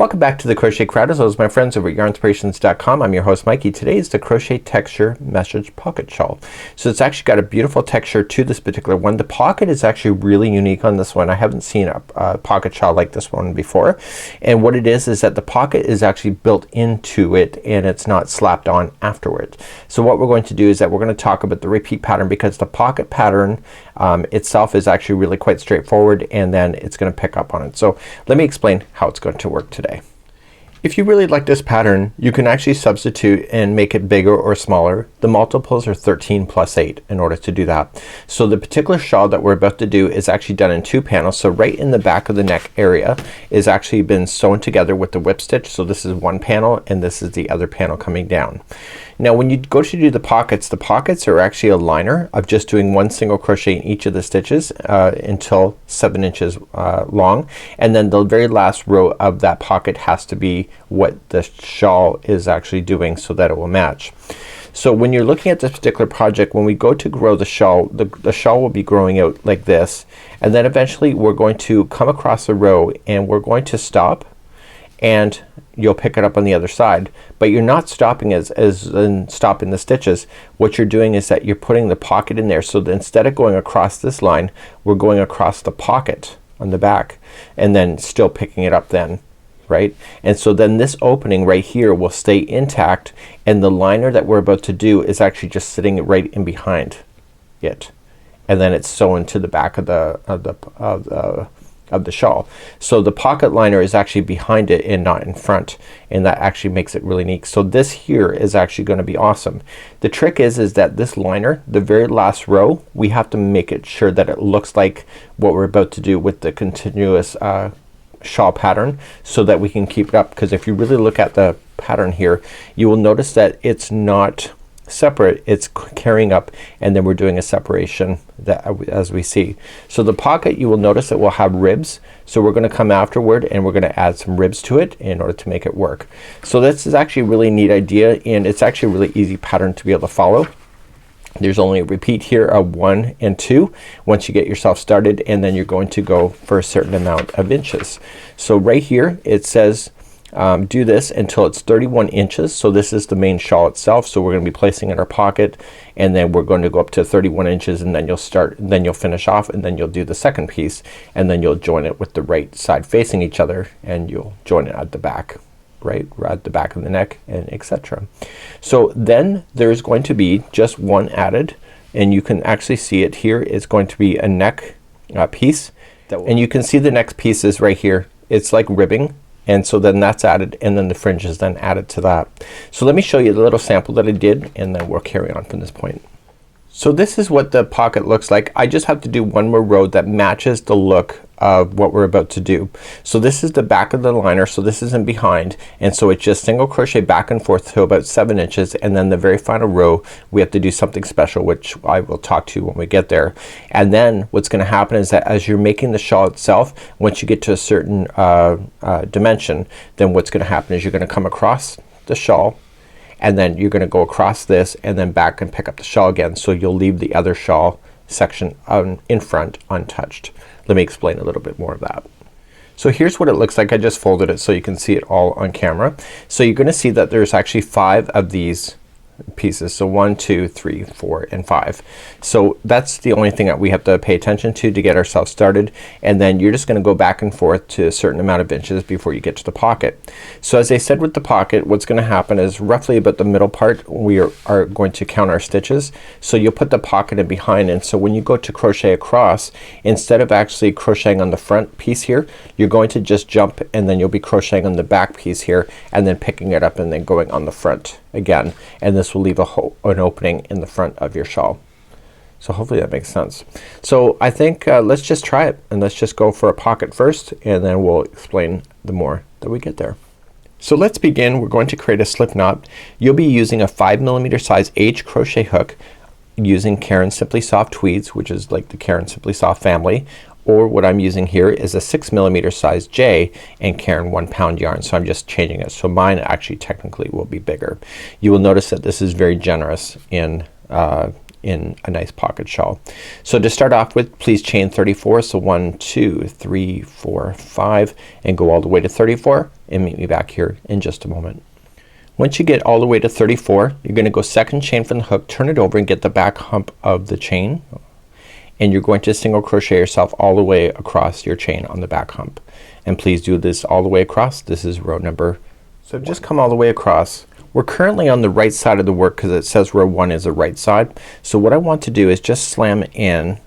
Welcome back to the Crochet Crowd. As well as my friends over at Yarnspirations.com. I'm your host Mikey. Today is the Crochet Texture Message Pocket Shawl. So it's actually got a beautiful texture to this particular one. The pocket is actually really unique on this one. I haven't seen a pocket shawl like this one before. And what it is that the pocket is actually built into it and it's not slapped on afterwards. So what we're going to do is that we're going to talk about the repeat pattern, because the pocket pattern itself is actually really quite straightforward, and then it's going to pick up on it. So let me explain how it's going to work today. If you really like this pattern, you can actually substitute and make it bigger or smaller. The multiples are 13 plus 8 in order to do that. So the particular shawl that we're about to do is actually done in 2 panels. So right in the back of the neck area is actually been sewn together with the whip stitch. So this is one panel and this is the other panel coming down. Now when you go to do the pockets are actually a liner of just doing one single crochet in each of the stitches until 7 inches long, and then the very last row of that pocket has to be what the shawl is actually doing so that it will match. So when you're looking at this particular project, when we go to grow the shawl, the shawl will be growing out like this, and then eventually we're going to come across a row and we're going to stop, and you'll pick it up on the other side. But you're not stopping as in stopping the stitches. What you're doing is that you're putting the pocket in there. So that instead of going across this line, we're going across the pocket on the back and then still picking it up then, right? And so then this opening right here will stay intact, and the liner that we're about to do is actually just sitting right in behind it, and then it's sewn to the back of the shawl. So the pocket liner is actually behind it and not in front, and that actually makes it really neat. So this here is actually going to be awesome. The trick is that this liner, the very last row, we have to make it sure that it looks like what we're about to do with the continuous shawl pattern, so that we can keep it up. Because if you really look at the pattern here, you will notice that it's not separate, it's carrying up, and then we're doing a separation that as we see. So the pocket, you will notice it will have ribs, so we're gonna come afterward and we're gonna add some ribs to it in order to make it work. So this is actually a really neat idea, and it's actually a really easy pattern to be able to follow. There's only a repeat here of 1 and 2 once you get yourself started, and then you're going to go for a certain amount of inches. So right here it says do this until it's 31 inches. So this is the main shawl itself. So we're gonna be placing it in our pocket, and then we're going to go up to 31 inches, and then you'll start, then you'll finish off, and then you'll do the second piece, and then you'll join it with the right side facing each other, and you'll join it at the back, right at the back of the neck, and etc. So then there's going to be just one added, and you can actually see it here. It's going to be a neck piece, and you can see the next piece is right here. It's like ribbing, and so then that's added, and then the fringe is then added to that. So let me show you the little sample that I did, and then we'll carry on from this point. So this is what the pocket looks like. I just have to do one more row that matches the look of what we're about to do. So this is the back of the liner, so this isn't behind, and so it's just single crochet back and forth to about 7 inches, and then the very final row we have to do something special, which I will talk to you when we get there. And then what's gonna happen is that as you're making the shawl itself, once you get to a certain dimension, then what's gonna happen is you're gonna come across the shawl, and then you're gonna go across this and then back and pick up the shawl again. So you'll leave the other shawl section in front untouched. Let me explain a little bit more of that. So here's what it looks like. I just folded it so you can see it all on camera. So you're gonna see that there's actually 5 of these pieces. So 1, 2, 3, 4, and 5. So that's the only thing that we have to pay attention to get ourselves started, and then you're just gonna go back and forth to a certain amount of inches before you get to the pocket. So as I said with the pocket, what's gonna happen is roughly about the middle part we are going to count our stitches. So you'll put the pocket in behind, and so when you go to crochet across, instead of actually crocheting on the front piece here, you're going to just jump, and then you'll be crocheting on the back piece here, and then picking it up and then going on the front again, and this will leave an opening in the front of your shawl. So hopefully that makes sense. So I think let's just try it, and let's just go for a pocket first, and then we'll explain the more that we get there. So let's begin. We're going to create a slip knot. You'll be using a 5mm size H crochet hook using Caron Simply Soft Tweeds, which is like the Caron Simply Soft family, or what I'm using here is a 6mm size J and Caron 1 pound yarn. So I'm just changing it. So mine actually technically will be bigger. You will notice that this is very generous in in a nice pocket shawl. So to start off with, please chain 34. So 1 2 3 4 5 and go all the way to 34 and meet me back here in just a moment. Once you get all the way to 34, you're gonna go second chain from the hook, turn it over and get the back hump of the chain, and you're going to single crochet yourself all the way across your chain on the back hump. And please do this all the way across. This is row number. So I've just come all the way across. We're currently on the right side of the work because it says row 1 is the right side. So what I want to do is just slam in,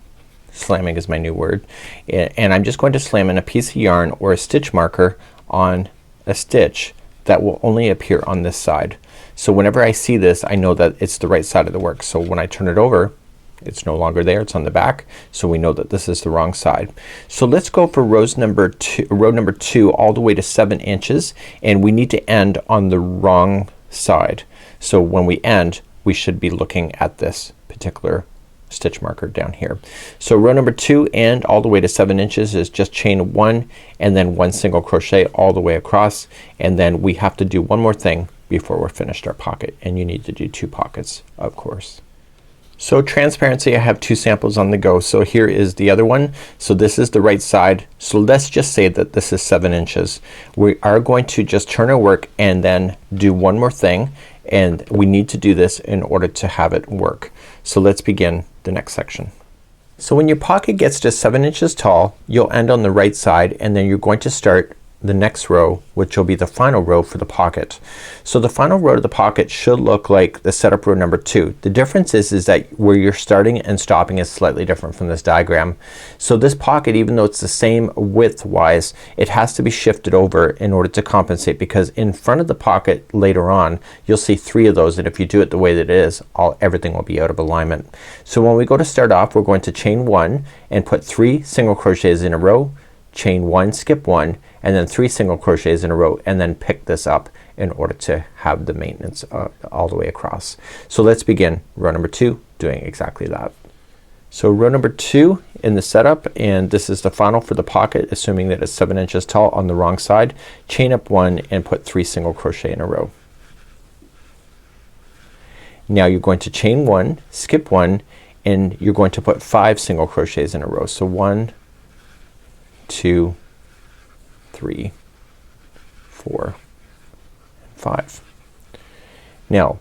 slamming is my new word, and I'm just going to slam in a piece of yarn or a stitch marker on a stitch that will only appear on this side. So whenever I see this, I know that it's the right side of the work. So when I turn it over, it's no longer there, it's on the back, so we know that this is the wrong side. So let's go for row number 2 all the way to 7 inches, and we need to end on the wrong side. So when we end, we should be looking at this particular stitch marker down here. So row number 2 and all the way to 7 inches is just chain 1 and then 1 single crochet all the way across, and then we have to do one more thing before we're finished our pocket, and you need to do 2 pockets, of course. So transparency, I have 2 samples on the go. So here is the other one. So this is the right side. So let's just say that this is 7 inches. We are going to just turn our work and then do one more thing, and we need to do this in order to have it work. So let's begin the next section. So when your pocket gets to 7 inches tall, you'll end on the right side, and then you're going to start the next row, which will be the final row for the pocket. So the final row of the pocket should look like the setup row number 2. The difference is that where you're starting and stopping is slightly different from this diagram. So this pocket, even though it's the same width wise, it has to be shifted over in order to compensate, because in front of the pocket later on you'll see 3 of those, and if you do it the way that it is, everything will be out of alignment. So when we go to start off, we're going to chain 1 and put 3 single crochets in a row, chain 1, skip 1, and then 3 single crochets in a row, and then pick this up in order to have the maintenance all the way across. So let's begin row number 2 doing exactly that. So row number 2 in the setup, and this is the final for the pocket, assuming that it's 7 inches tall on the wrong side. Chain up 1 and put 3 single crochet in a row. Now you're going to chain 1, skip 1, and you're going to put 5 single crochets in a row. So 1 2 3 4 5. Now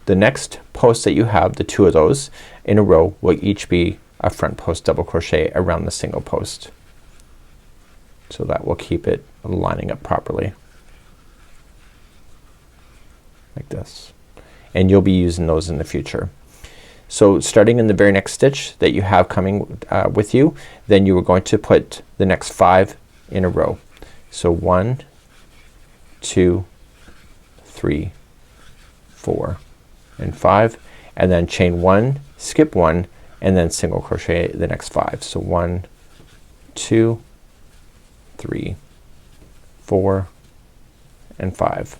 the next post that you have, the 2 of those in a row, will each be a front post double crochet around the single post. So that will keep it lining up properly like this, and you'll be using those in the future. So starting in the very next stitch that you have coming with you, then you are going to put the next 5 in a row. So 1 2 3 4 and 5, and then chain 1, skip 1, and then single crochet the next 5. So 1 2 3 4 and 5.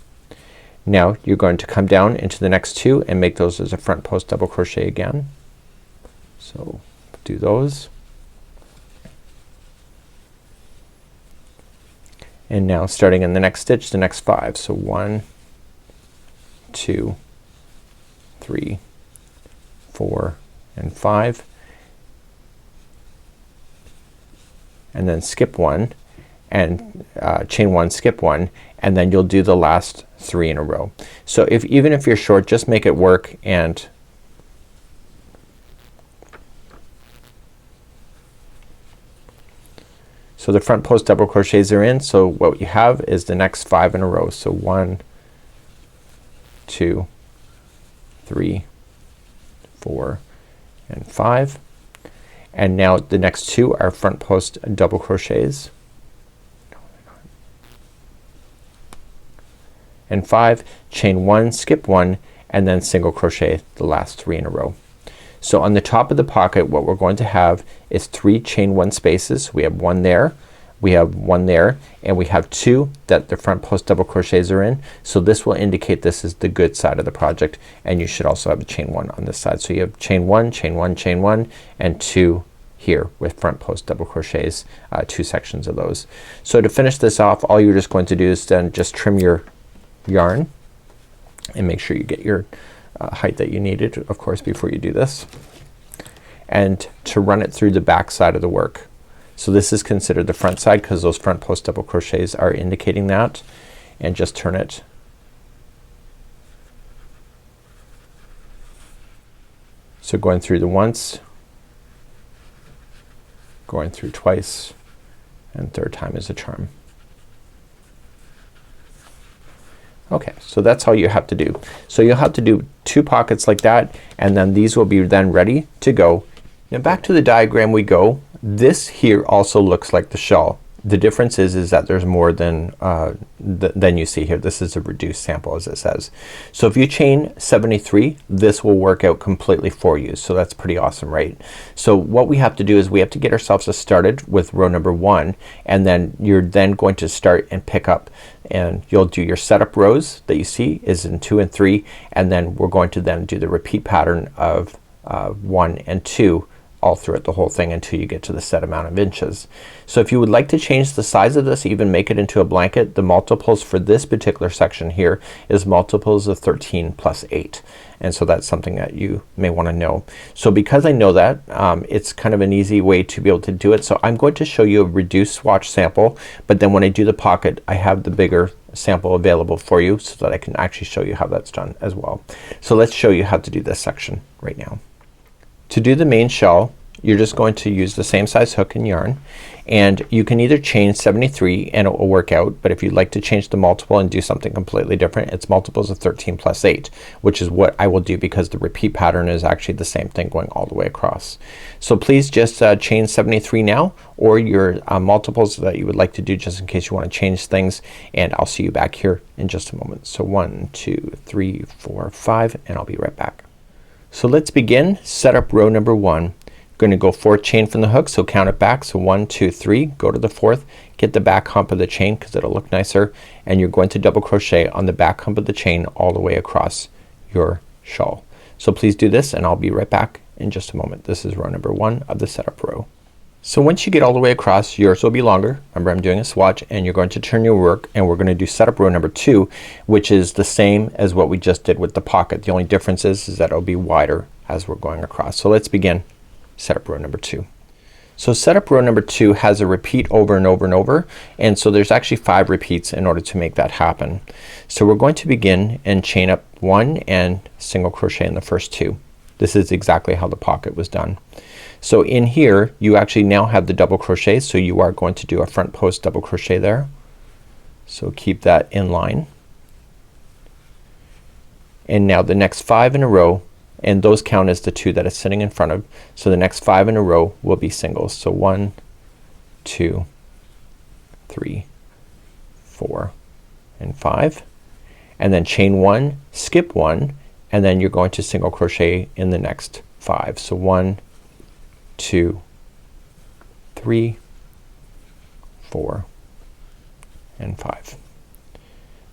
Now you're going to come down into the next 2 and make those as a front post double crochet again. So do those. And now starting in the next stitch, the next 5. So 1 2 3 4 and 5, and then skip 1 and chain 1, skip 1, and then you'll do the last 3 in a row. So even if you're short, just make it work. And so the front post double crochets are in, so what you have is the next 5 in a row. So 1 2 3 4 and 5, and now the next 2 are front post double crochets, and 5, chain 1, skip 1, and then single crochet the last 3 in a row. So on the top of the pocket, what we're going to have is 3 chain 1 spaces. We have 1 there, we have 1 there, and we have 2 that the front post double crochets are in. So this will indicate this is the good side of the project, and you should also have a chain 1 on this side. So you have chain 1, chain 1, chain 1, and 2 here with front post double crochets, 2 sections of those. So to finish this off, all you're just going to do is then just trim your yarn and make sure you get your height that you needed, of course, before you do this. and to run it through the back side of the work. So this is considered the front side because those front post double crochets are indicating that, and just turn it. So going through the once, going through twice, and third time is a charm. Okay, so that's all you have to do. So you'll have to do 2 pockets like that, and then these will be then ready to go. Now back to the diagram we go. This here also looks like the shawl. The difference is that there's more than you see here. This is a reduced sample as it says. So if you chain 73, this will work out completely for you. So that's pretty awesome, right? So what we have to do is we have to get ourselves started with row number 1, and then you're then going to start and pick up, and you'll do your setup rows that you see is in 2 and 3, and then we're going to then do the repeat pattern of 1 and 2 all throughout the whole thing until you get to the set amount of inches. So if you would like to change the size of this, even make it into a blanket, the multiples for this particular section here is multiples of 13 plus 8, and so that's something that you may want to know. So because I know that, it's kind of an easy way to be able to do it. So I'm going to show you a reduced swatch sample, but then when I do the pocket I have the bigger sample available for you so that I can actually show you how that's done as well. So let's show you how to do this section right now. To do the main shawl, you're just going to use the same size hook and yarn, and you can either chain 73 and it will work out, but if you'd like to change the multiple and do something completely different, it's multiples of 13 plus 8, which is what I will do because the repeat pattern is actually the same thing going all the way across. So please just chain 73 now, or your multiples that you would like to do just in case you want to change things, and I'll see you back here in just a moment. So 1 2 3 4 5, and I'll be right back. So let's begin. Set up row number 1. Going to go 4th chain from the hook, so count it back. So 1 2 3, go to the 4th, get the back hump of the chain because it'll look nicer, and you're going to double crochet on the back hump of the chain all the way across your shawl. So please do this, and I'll be right back in just a moment. This is row number 1 of the setup row. So once you get all the way across, yours will be longer. Remember, I'm doing a swatch, and you're going to turn your work, and we're going to do setup row number 2, which is the same as what we just did with the pocket. The only difference is that it'll be wider as we're going across. So let's begin setup row number 2. So setup row number 2 has a repeat over and over and over, and so there's actually 5 repeats in order to make that happen. So we're going to begin and chain up 1 and single crochet in the first 2. This is exactly how the pocket was done. So in here you actually now have the double crochet, so you are going to do a front post double crochet there. So keep that in line. And now the next 5 in a row, and those count as the 2 that is sitting in front of, so the next 5 in a row will be singles. So 1 2 3 4 and 5, and then chain 1, skip 1, and then you're going to single crochet in the next 5. So 1 2 3 4 and 5.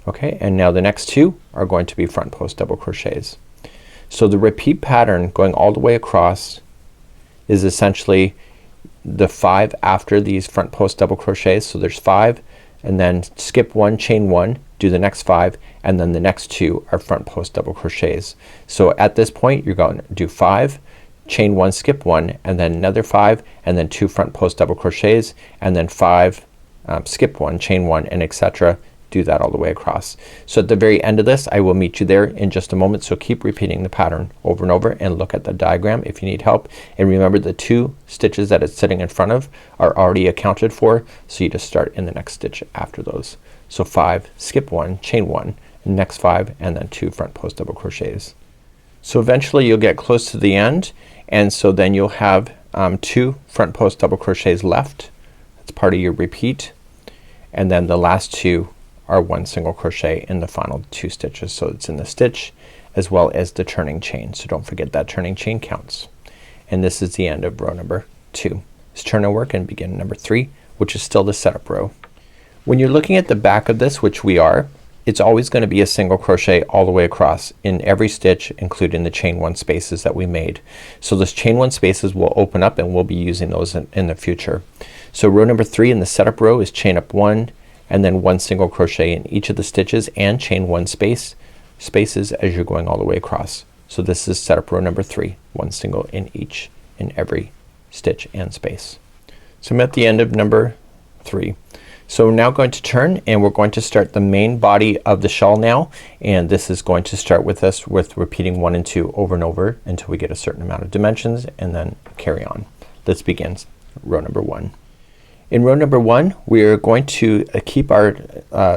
Okay, and now the next 2 are going to be front post double crochets. So the repeat pattern going all the way across is essentially the 5 after these front post double crochets. So there's 5, and then skip 1, chain 1, do the next 5, and then the next 2 are front post double crochets. So at this point you're going to do 5, chain 1, skip 1, and then another 5, and then 2 front post double crochets, and then 5, skip 1, chain 1, and etc. Do that all the way across. So at the very end of this I will meet you there in just a moment. So keep repeating the pattern over and over, and look at the diagram if you need help, and remember the 2 stitches that it's sitting in front of are already accounted for, so you just start in the next stitch after those. So 5, skip 1, chain 1, next 5, and then 2 front post double crochets. So eventually you'll get close to the end, and so then you'll have 2 front post double crochets left. That's part of your repeat, and then the last 2 are 1 single crochet in the final 2 stitches. So it's in the stitch as well as the turning chain. So don't forget that turning chain counts. And this is the end of row number 2. Let's turn our work and begin number 3, which is still the setup row. When you're looking at the back of this, which we are, it's always going to be a single crochet all the way across in every stitch, including the chain 1 spaces that we made. So those chain 1 spaces will open up, and we'll be using those in the future. So row number 3 in the setup row is chain up 1 and then 1 single crochet in each of the stitches, and chain 1 spaces as you're going all the way across. So this is setup row number 3, 1 single in each in every stitch and space. So I'm at the end of number 3. So we're now going to turn and we're going to start the main body of the shawl now, and this is going to start with us with repeating 1 and 2 over and over until we get a certain amount of dimensions and then carry on. Let's begin row number 1. In row number 1 we are going to keep our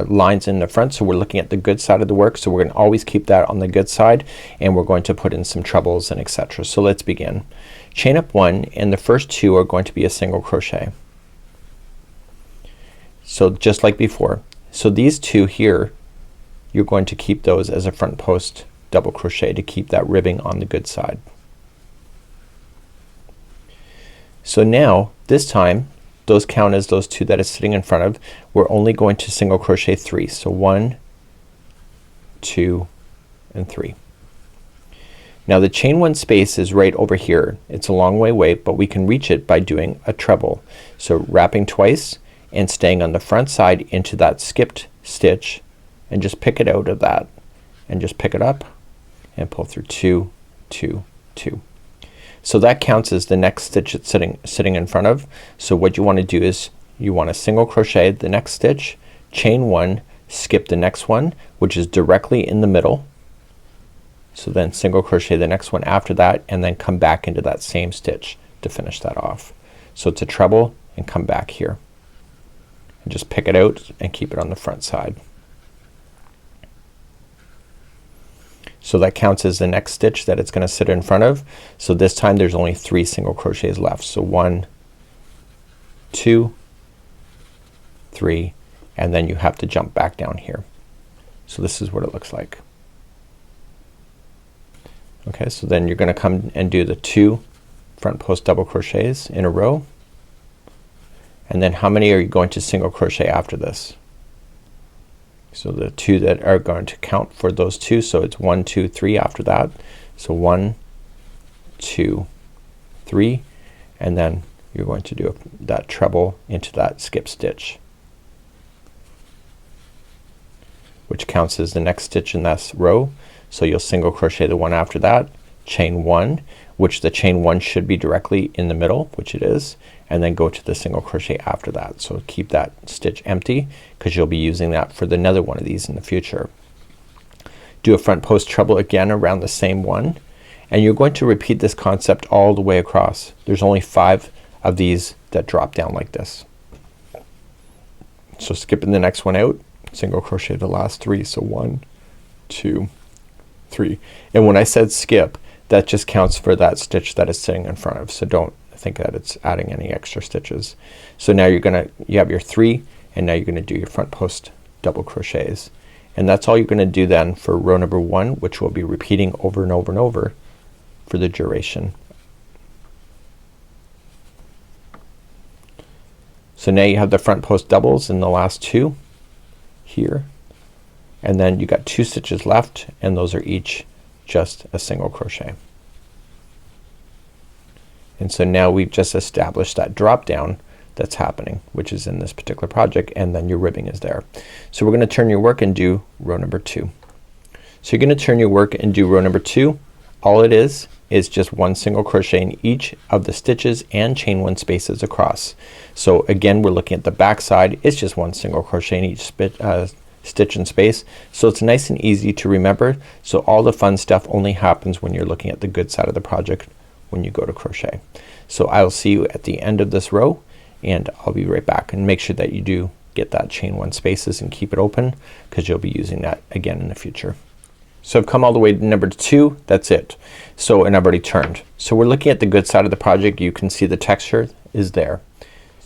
lines in the front, so we're looking at the good side of the work, so we're gonna always keep that on the good side, and we're going to put in some trebles and etc. So let's begin. Chain up 1 and the first 2 are going to be a single crochet. So just like before. So these 2 here, you're going to keep those as a front post double crochet to keep that ribbing on the good side. So now this time those count as those 2 that is sitting in front of. We're only going to single crochet 3. So 1, 2 and 3. Now the chain 1 space is right over here. It's a long way away, but we can reach it by doing a treble. So wrapping twice and staying on the front side into that skipped stitch, and just pick it out of that and just pick it up and pull through 2, 2, 2. So that counts as the next stitch it's sitting in front of. So what you want to do is you want to single crochet the next stitch, chain 1, skip the next one which is directly in the middle. So then single crochet the next one after that and then come back into that same stitch to finish that off. So it's a treble and come back here. And just pick it out and keep it on the front side. So that counts as the next stitch that it's gonna sit in front of. So this time there's only 3 single crochets left. So 1, 2, 3, and then you have to jump back down here. So this is what it looks like. Okay, so then you're gonna come and do the 2 front post double crochets in a row. And then how many are you going to single crochet after this? So the 2 that are going to count for those 2, so it's 1, 2, 3 after that. So 1, 2, 3, and then you're going to do that treble into that skip stitch, which counts as the next stitch in that row. So you'll single crochet the one after that, chain 1, which the chain 1 should be directly in the middle, which it is, and then go to the single crochet after that. So keep that stitch empty because you'll be using that for another one of these in the future. Do a front post treble again around the same one, and you're going to repeat this concept all the way across. There's only 5 of these that drop down like this. So skipping the next one out, single crochet the last 3. So 1, 2, 3. And when I said skip, that just counts for that stitch that is sitting in front of. So don't think that it's adding any extra stitches. So now you have your 3, and now you're gonna do your front post double crochets, and that's all you're gonna do then for row number 1, which we'll be repeating over and over and over for the duration. So now you have the front post doubles in the last 2 here, and then you got 2 stitches left, and those are each just a single crochet. And so now we've just established that drop down that's happening, which is in this particular project, and then your ribbing is there. So we're gonna turn your work and do row number 2. So you're gonna turn your work and do row number 2. All it is just 1 single crochet in each of the stitches and chain 1 spaces across. So again we're looking at the back side. It's just 1 single crochet in each stitch and space. So it's nice and easy to remember. So all the fun stuff only happens when you're looking at the good side of the project when you go to crochet. So I'll see you at the end of this row, and I'll be right back, and make sure that you do get that chain 1 spaces and keep it open because you'll be using that again in the future. So I've come all the way to number 2. That's it. So, and I've already turned. So we're looking at the good side of the project. You can see the texture is there.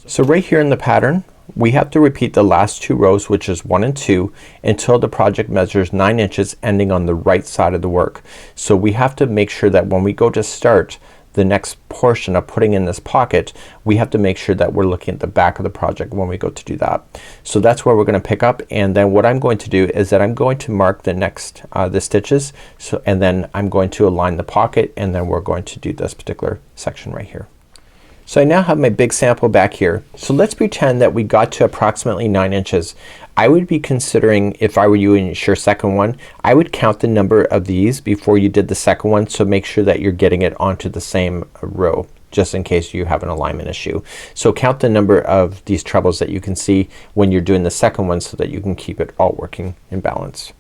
So right here in the pattern we have to repeat the last 2 rows, which is 1 and 2, until the project measures 9 inches ending on the right side of the work. So we have to make sure that when we go to start the next portion of putting in this pocket, we have to make sure that we're looking at the back of the project when we go to do that. So that's where we're gonna pick up, and then what I'm going to do is that I'm going to mark the next the stitches, so, and then I'm going to align the pocket, and then we're going to do this particular section right here. So I now have my big sample back here. So let's pretend that we got to approximately 9 inches. I would be considering, if I were you in your second one, I would count the number of these before you did the second one, so make sure that you're getting it onto the same row. just in case you have an alignment issue. So count the number of these trebles that you can see when you're doing the second one so that you can keep it all working in balance.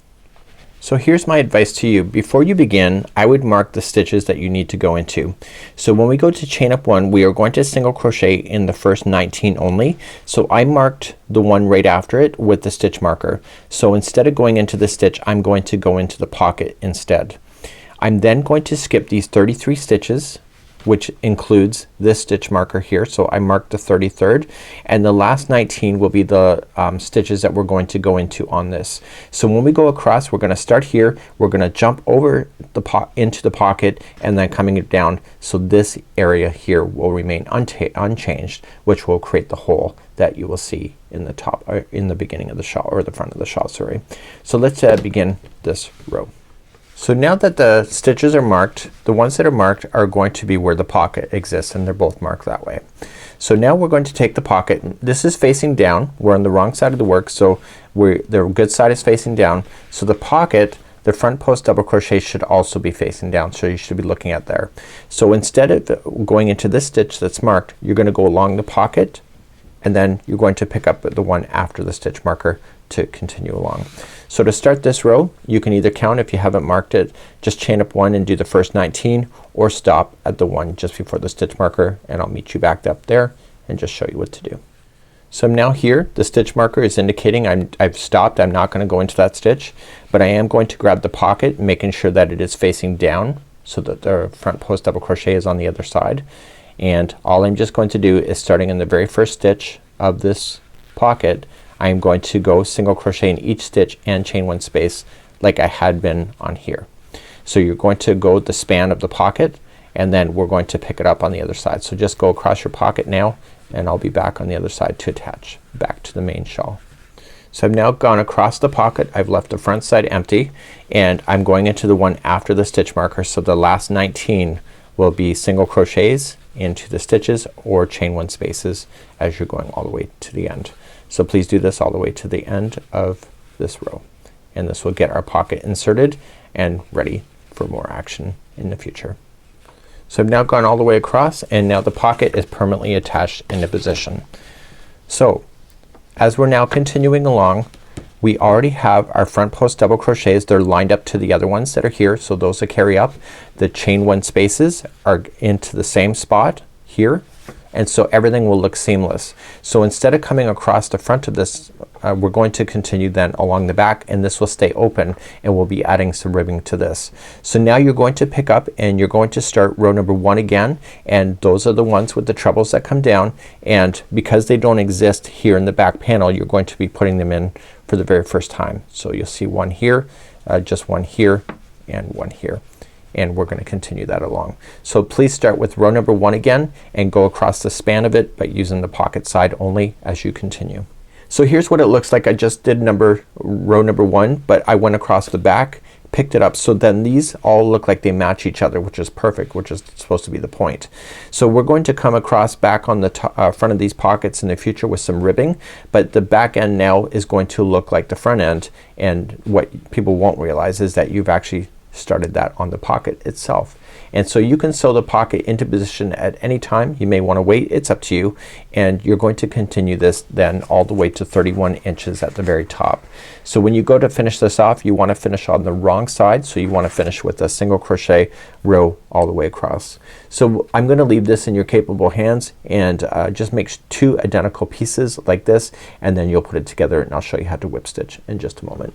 So here's my advice to you. Before you begin, I would mark the stitches that you need to go into. So when we go to chain up 1, we are going to single crochet in the first 19 only. So I marked the one right after it with the stitch marker. So instead of going into the stitch, I'm going to go into the pocket instead. I'm then going to skip these 33 stitches, which includes this stitch marker here. So I marked the 33rd, and the last 19 will be the stitches that we're going to go into on this. So when we go across, we're gonna start here, we're gonna jump over the into the pocket and then coming it down. So this area here will remain unchanged, which will create the hole that you will see in the top in the beginning of the shawl, or the front of the shawl, sorry. So let's begin this row. So now that the stitches are marked, the ones that are marked are going to be where the pocket exists, and they're both marked that way. So now we're going to take the pocket. This is facing down. We're on the wrong side of the work, so the good side is facing down. So the pocket, the front post double crochet should also be facing down, so you should be looking at there. So instead of going into this stitch that's marked, you're gonna go along the pocket, and then you're going to pick up the one after the stitch marker to continue along. So to start this row, you can either count, if you haven't marked it, just chain up 1 and do the first 19, or stop at the one just before the stitch marker, and I'll meet you back up there and just show you what to do. So I'm now here. The stitch marker is indicating I've stopped. I'm not gonna go into that stitch, but I am going to grab the pocket, making sure that it is facing down so that the front post double crochet is on the other side. And all I'm just going to do is, starting in the very first stitch of this pocket, I am going to go single crochet in each stitch and chain 1 space like I had been on here. So you're going to go the span of the pocket, and then we're going to pick it up on the other side. So just go across your pocket now, and I'll be back on the other side to attach back to the main shawl. So I've now gone across the pocket. I've left the front side empty, and I'm going into the one after the stitch marker. So the last 19 will be single crochets into the stitches or chain 1 spaces as you're going all the way to the end. So please do this all the way to the end of this row, and this will get our pocket inserted and ready for more action in the future. So I've now gone all the way across, and now the pocket is permanently attached into position. So as we're now continuing along, we already have our front post double crochets. They're lined up to the other ones that are here, so those that carry up. The chain 1 spaces are into the same spot here, and so everything will look seamless. So instead of coming across the front of this, we're going to continue then along the back, and this will stay open, and we'll be adding some ribbing to this. So now you're going to pick up and you're going to start row number 1 again, and those are the ones with the trebles that come down, and because they don't exist here in the back panel, you're going to be putting them in for the very first time. So you'll see one here, just one here, and one here, and we're gonna continue that along. So please start with row number 1 again and go across the span of it, but using the pocket side only as you continue. So here's what it looks like. I just did row number 1, but I went across the back, picked it up, so then these all look like they match each other, which is perfect, which is supposed to be the point. So we're going to come across back on the front of these pockets in the future with some ribbing, but the back end now is going to look like the front end, and what people won't realize is that you've actually started that on the pocket itself. And so you can sew the pocket into position at any time. You may want to wait, it's up to you, and you're going to continue this then all the way to 31 inches at the very top. So when you go to finish this off, you want to finish on the wrong side, so you want to finish with a single crochet row all the way across. So I'm gonna leave this in your capable hands, and just make 2 identical pieces like this, and then you'll put it together, and I'll show you how to whip stitch in just a moment.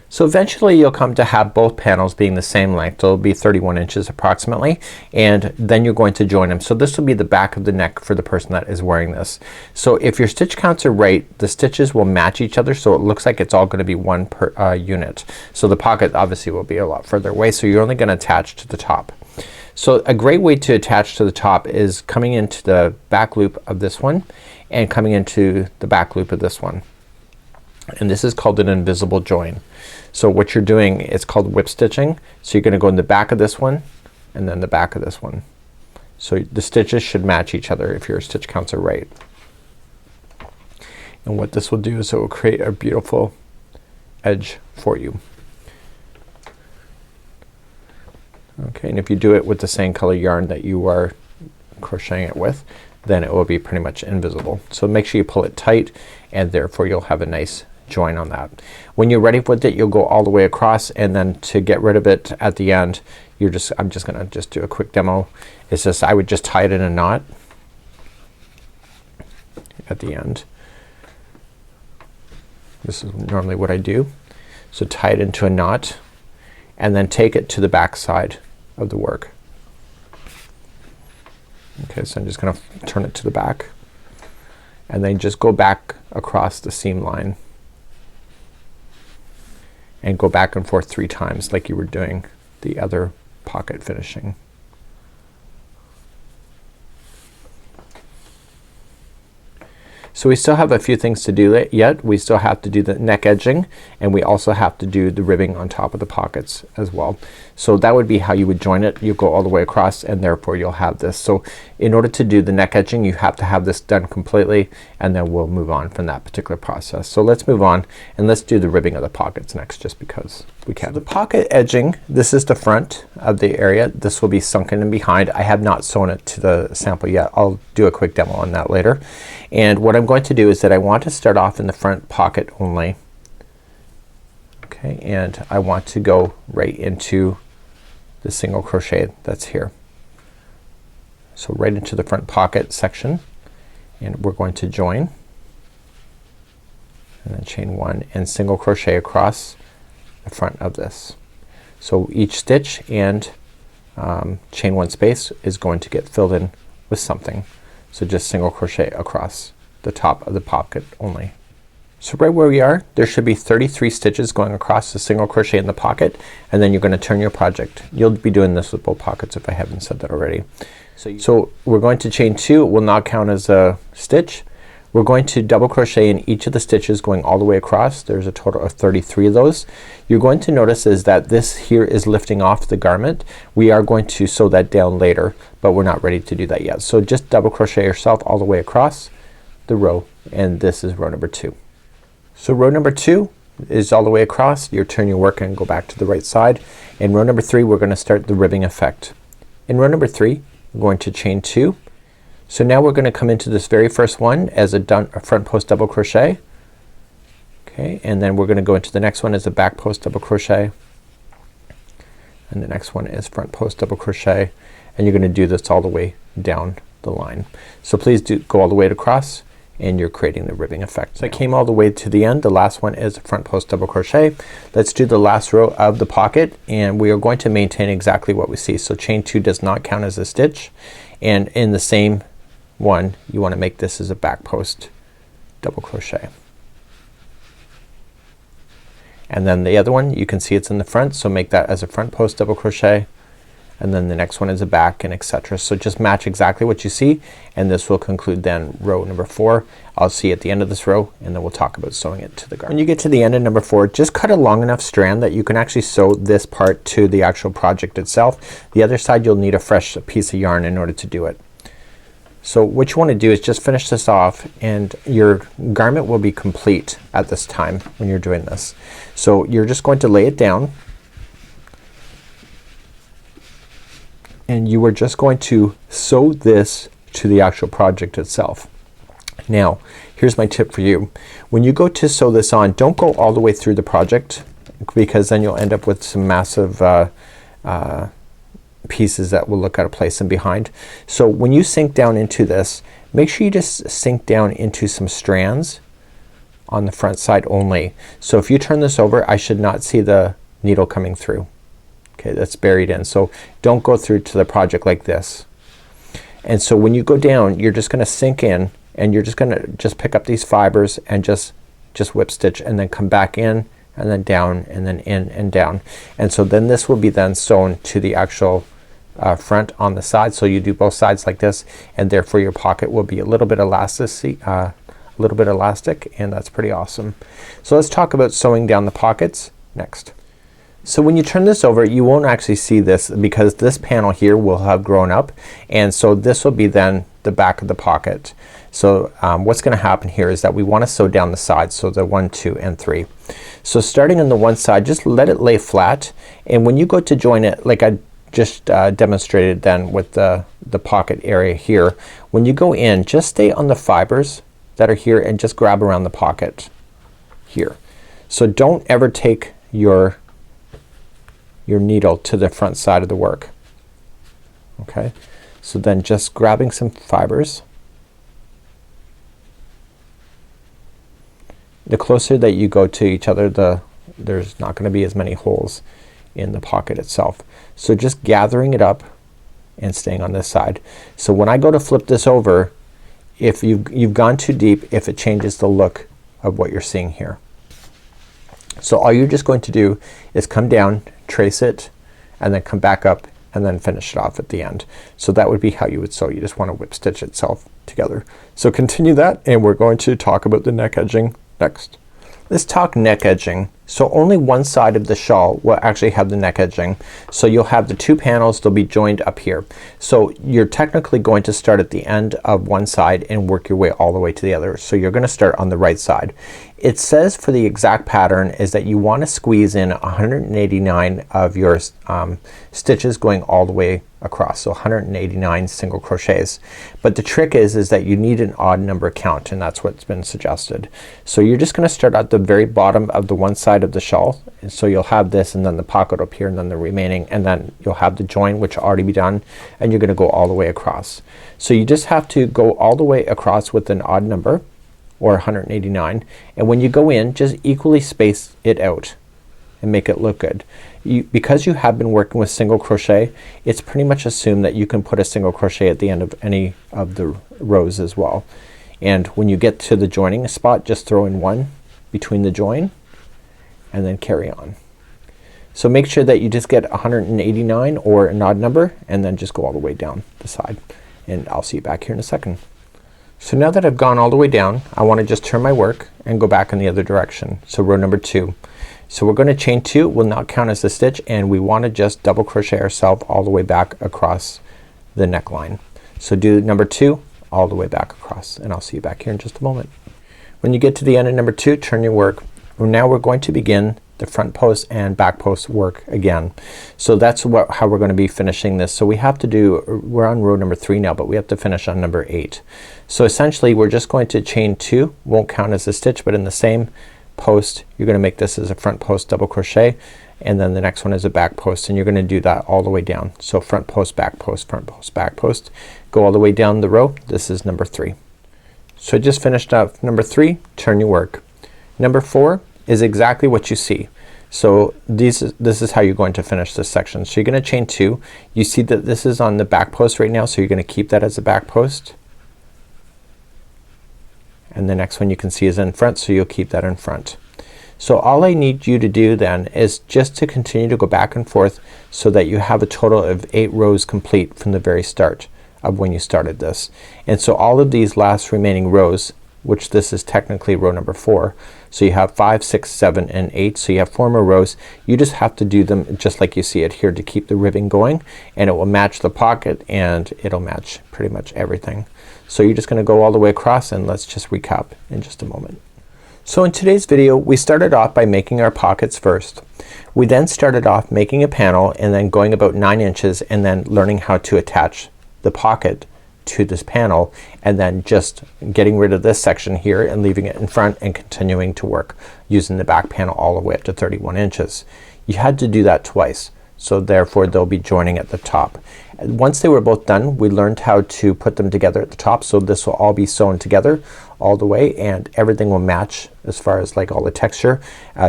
So eventually you'll come to have both panels being the same length. It'll be 31 inches approximately, and then you're going to join them. So this will be the back of the neck for the person that is wearing this. So if your stitch counts are right, the stitches will match each other, so it looks like it's all gonna be one per unit. So the pocket obviously will be a lot further away, so you're only gonna attach to the top. So a great way to attach to the top is coming into the back loop of this one and coming into the back loop of this one. And this is called an invisible join. So what you're doing is called whip stitching. So you're gonna go in the back of this one and then the back of this one. So the stitches should match each other if your stitch counts are right. And what this will do is it will create a beautiful edge for you. Okay, and if you do it with the same color yarn that you are crocheting it with, then it will be pretty much invisible. So make sure you pull it tight, and therefore you'll have a nice join on that. When you're ready with it, you'll go all the way across, and then to get rid of it at the end, I'm just gonna do a quick demo. It's just, I would just tie it in a knot at the end. This is normally what I do. So tie it into a knot and then take it to the back side of the work. Okay, so I'm just gonna turn it to the back and then just go back across the seam line and go back and forth 3 times like you were doing the other pocket finishing. So we still have a few things to do yet. We still have to do the neck edging, and we also have to do the ribbing on top of the pockets as well. So that would be how you would join it. You go all the way across, and therefore you'll have this. So in order to do the neck edging, you have to have this done completely, and then we'll move on from that particular process. So let's move on and let's do the ribbing of the pockets next, just because we can. So the pocket edging, this is the front of the area. This will be sunken in behind. I have not sewn it to the sample yet. I'll do a quick demo on that later. And what I'm going to do is that I want to start off in the front pocket only. Okay, and I want to go right into the single crochet that's here. So right into the front pocket section, and we're going to join and then chain 1 and single crochet across the front of this. So each stitch and chain 1 space is going to get filled in with something. So just single crochet across the top of the pocket only. So right where we are, there should be 33 stitches going across the single crochet in the pocket, and then you're gonna turn your project. You'll be doing this with both pockets if I haven't said that already. So we're going to chain 2. It will not count as a stitch. We're going to double crochet in each of the stitches going all the way across. There's a total of 33 of those. You're going to notice is that this here is lifting off the garment. We are going to sew that down later, but we're not ready to do that yet. So just double crochet yourself all the way across the row, and this is row number 2. So row number 2 is all the way across. You turn your work and go back to the right side. In row number 3 we're gonna start the ribbing effect. In row number 3 we're going to chain 2. So now we're gonna come into this very first one as a front post double crochet. Okay, and then we're gonna go into the next one as a back post double crochet, and the next one is front post double crochet, and you're gonna do this all the way down the line. So please do go all the way across, and you're creating the ribbing effect. So I came all the way to the end. The last one is a front post double crochet. Let's do the last row of the pocket, and we are going to maintain exactly what we see. So chain 2 does not count as a stitch, and in the same one you want to make this as a back post double crochet. And then the other one, you can see it's in the front, so make that as a front post double crochet, and then the next one is a back, and etc. So just match exactly what you see, and this will conclude then row number 4. I'll see you at the end of this row, and then we'll talk about sewing it to the garment. When you get to the end of number 4, just cut a long enough strand that you can actually sew this part to the actual project itself. The other side you'll need a fresh piece of yarn in order to do it. So what you want to do is just finish this off, and your garment will be complete at this time when you're doing this. So you're just going to lay it down, and you are just going to sew this to the actual project itself. Now here's my tip for you. When you go to sew this on, don't go all the way through the project, because then you'll end up with some massive pieces that will look out of place and behind. So when you sink down into this, make sure you just sink down into some strands on the front side only. So if you turn this over, I should not see the needle coming through. Okay, that's buried in. So don't go through to the project like this. And so when you go down, you're just gonna sink in, and you're just gonna pick up these fibers and just whip stitch, and then come back in, and then down, and then in and down. And so then this will be then sewn to the actual front on the side. So you do both sides like this, and therefore your pocket will be a little bit elastic, and that's pretty awesome. So let's talk about sewing down the pockets next. So when you turn this over, you won't actually see this, because this panel here will have grown up, and so this will be then the back of the pocket. So what's gonna happen here is that we want to sew down the sides, so the 1, 2, and 3. So starting on the one side, just let it lay flat, and when you go to join it, like I just demonstrated then with the pocket area here. When you go in, just stay on the fibers that are here and just grab around the pocket here. So don't ever take your needle to the front side of the work. Okay, so then just grabbing some fibers. The closer that you go to each other, there's not going to be as many holes in the pocket itself. So just gathering it up and staying on this side. So when I go to flip this over, if you've gone too deep, if it changes the look of what you're seeing here. So all you're just going to do is come down, trace it, and then come back up and then finish it off at the end. So that would be how you would sew. You just want to whip stitch itself together. So continue that, and we're going to talk about the neck edging next. Let's talk neck edging. So only one side of the shawl will actually have the neck edging. So you'll have the two panels, they'll be joined up here. So you're technically going to start at the end of one side and work your way all the way to the other. So you're gonna start on the right side. It says for the exact pattern is that you want to squeeze in 189 of your stitches going all the way across. So 189 single crochets. But the trick is that you need an odd number count, and that's what's been suggested. So you're just gonna start at the very bottom of the one side of the shawl. And so you'll have this and then the pocket up here and then the remaining, and then you'll have the join which already be done, and you're gonna go all the way across. So you just have to go all the way across with an odd number, or 189, and when you go in, just equally space it out and make it look good. Because you have been working with single crochet, it's pretty much assumed that you can put a single crochet at the end of any of the rows as well. And when you get to the joining spot, just throw in one between the join and then carry on. So make sure that you just get 189 or an odd number, and then just go all the way down the side, and I'll see you back here in a second. So now that I've gone all the way down, I want to just turn my work and go back in the other direction. So row number 2. So we're gonna chain 2, will not count as a stitch, and we want to just double crochet ourselves all the way back across the neckline. So do number 2 all the way back across, and I'll see you back here in just a moment. When you get to the end of number 2, turn your work. Now we're going to begin the front post and back post work again. So that's how we're going to be finishing this. So we have to do, we're on row number 3 now, but we have to finish on number 8. So essentially we're just going to chain 2, won't count as a stitch, but in the same post you're gonna make this as a front post double crochet, and then the next one is a back post, and you're gonna do that all the way down. So front post, back post, front post, back post, go all the way down the row. This is number 3. So I just finished up number 3, turn your work. Number 4 is exactly what you see. So this is how you're going to finish this section. So you're gonna chain 2. You see that this is on the back post right now, so you're gonna keep that as a back post, and the next one you can see is in front, so you'll keep that in front. So all I need you to do then is just to continue to go back and forth so that you have a total of 8 rows complete from the very start of when you started this. And so all of these last remaining rows, which this is technically row number 4, so you have 5, 6, 7, and 8, so you have 4 more rows. You just have to do them just like you see it here to keep the ribbing going, and it will match the pocket, and it'll match pretty much everything. So you're just gonna go all the way across, and let's just recap in just a moment. So in today's video we started off by making our pockets first. We then started off making a panel and then going about 9 inches and then learning how to attach the pocket to this panel, and then just getting rid of this section here and leaving it in front and continuing to work using the back panel all the way up to 31 inches. You had to do that twice, so therefore they'll be joining at the top. Once they were both done, we learned how to put them together at the top, so this will all be sewn together all the way, and everything will match as far as like all the texture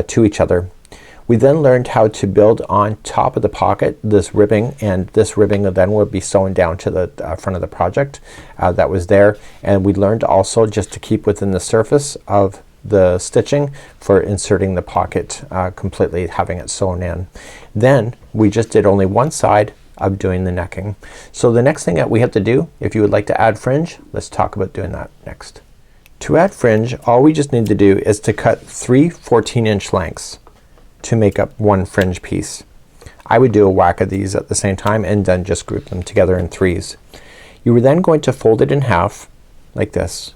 to each other. We then learned how to build on top of the pocket this ribbing, and this ribbing then will be sewn down to the front of the project that was there. And we learned also just to keep within the surface of the stitching for inserting the pocket completely, having it sewn in. Then we just did only one side of doing the necking. So the next thing that we have to do, if you would like to add fringe, let's talk about doing that next. To add fringe, all we just need to do is to cut 3 14-inch lengths to make up one fringe piece. I would do a whack of these at the same time and then just group them together in 3s. You were then going to fold it in half like this,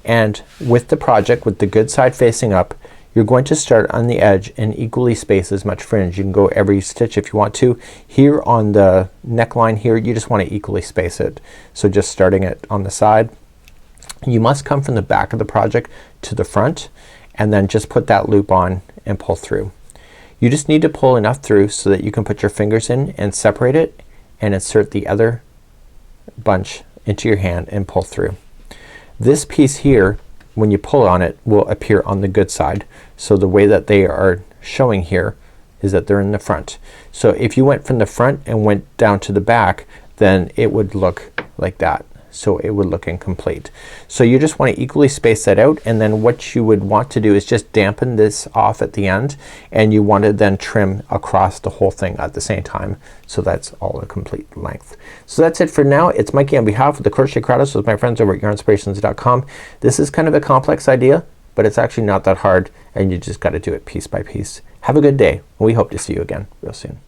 and with the project, with the good side facing up, you're going to start on the edge and equally space as much fringe. You can go every stitch if you want to. Here on the neckline here, you just want to equally space it. So just starting it on the side. You must come from the back of the project to the front and then just put that loop on and pull through. You just need to pull enough through so that you can put your fingers in and separate it and insert the other bunch into your hand and pull through. This piece here, when you pull on it, will appear on the good side. So the way that they are showing here is that they're in the front. So if you went from the front and went down to the back, then it would look like that. So it would look incomplete. So you just want to equally space that out, and then what you would want to do is just dampen this off at the end, and you want to then trim across the whole thing at the same time. So that's all a complete length. So that's it for now. It's Mikey on behalf of the Crochet Crowd with my friends over at Yarnspirations.com. This is kind of a complex idea, but it's actually not that hard, and you just got to do it piece by piece. Have a good day. We hope to see you again real soon.